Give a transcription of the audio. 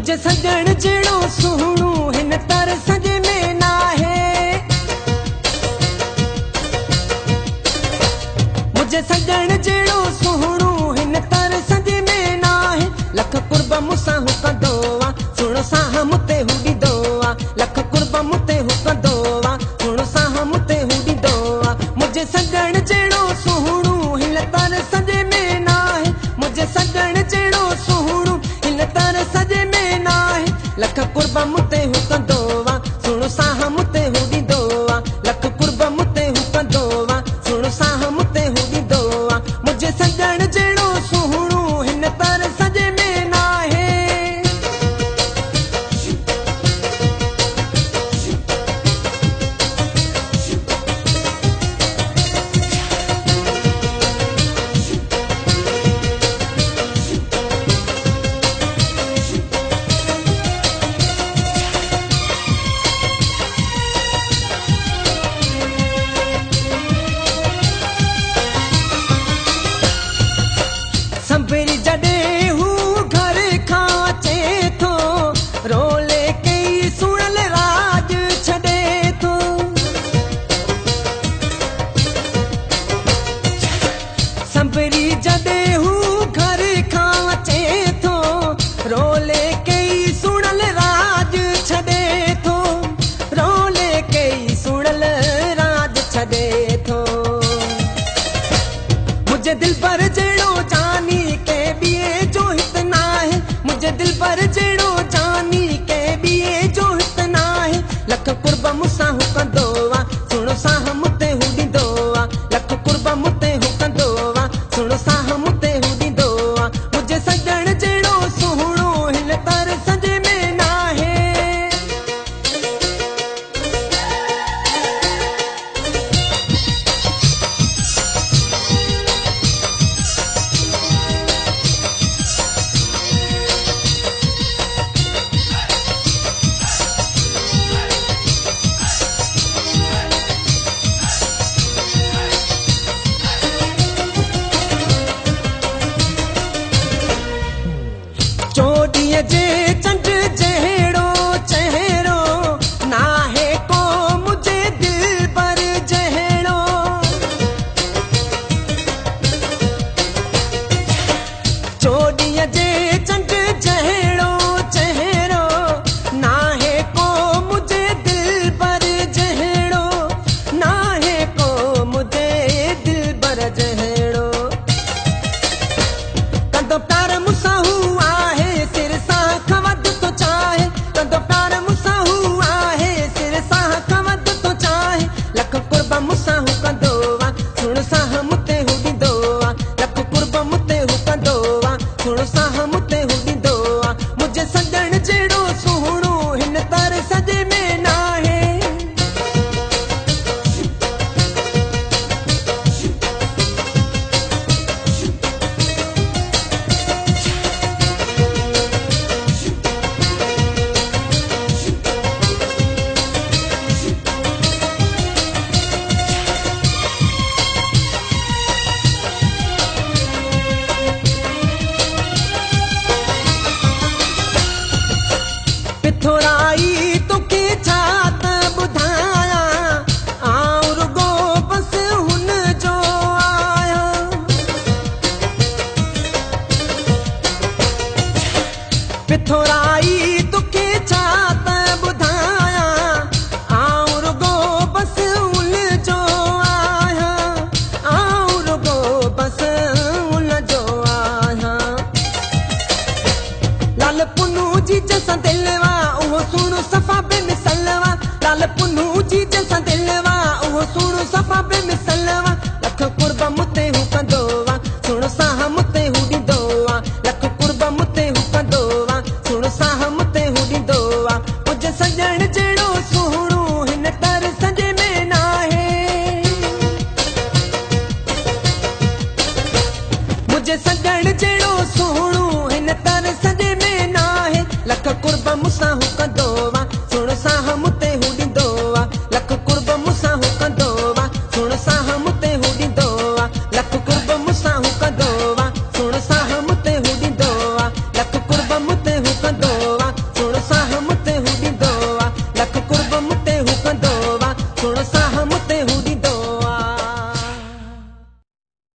मुझे सजण जेड़ो सुहणो हिन तर सजे में ना है। मुझे सजण जेड़ो सुहणो हिन तर सजे में ना है। लख कुर्ब मुसा हुकंदो आ सुणो साह मुते हुडींदो आ। लख कुर्ब मुते हुकंदो आ सुणो साह मुते हुडींदो आ। मुझे सजण जेड़ो सुहणो हिन तर सजे में ना है। मुझे सजण जेड़ो सुहणो हिन तर सजे में ना है। लख कुर्ब मुते हुकंदो आ सुणो साह मुते हुडींदो आ। लख कुर्ब मुते हुकंदो आ सुणो साह मुते हुडींदो आ। मुझे सजण जेड़ो सुहणो हिन तर सजे में ना है। संभरी जडे हूँ घर खाचे थो रोले कई सुणल राज छड़े थो। संभरी जडे हूँ घर खाचे थो रोले कई सुणल राज छड़े थो। रोले कई सुणल राज छड़े थो। मुझे दिल पर जेड़ो जानी के बिये जो इतना है। मुझे दिल पर जेड़ो जानी के बिये जो इतना है। लख कुर्ब मुसा हुकंदो आ सुणो साह मुते हुडींदो आ। लख कुर्ब मुते हुकंदो आ सुणो साह मुते हुडींदो आ। मुझे सजण जेड़ो सुहणो हिन तर सजे में ना है। चोडीअ जे चंड जहिड़ो चहिरो ना है को मुझे दिल पर जहिड़ो। चोडीअ जे चंड जहिड़ो चहिरो ना है को मुझे दिल पर जहिड़ो। ना है को मुझे दिल पर जहिड़ो। कंदो प्यार मुसा हुआ है सिर सां खवद तो चाहे। कंदो प्यार मुसा हुआ है सिर सां खवद तो चाहे। लख कुर्ब मुसा हुकंदो आ सुणो साह मुते हुडींदो आ। लख कुर्ब मुते हुकंदो आ सुणो साह मुते हुडींदो आ। मुझे सजण जेड़ो सुहणो हिन तर सजे में ना है। पिथोराई तोखे छा त ॿुधायां आउं रुगो बस हुन जो आहियां। पिथोराई तोखे छा त ॿुधायां आउं रुगो बस हुन जो आहियां। आउं रुगो बस हुन जो आहियां। लाल पुनू जी जैसा दिलवा उहो सुणो सफ़ा बेमिसलवा। लाल पुनू जी जैसा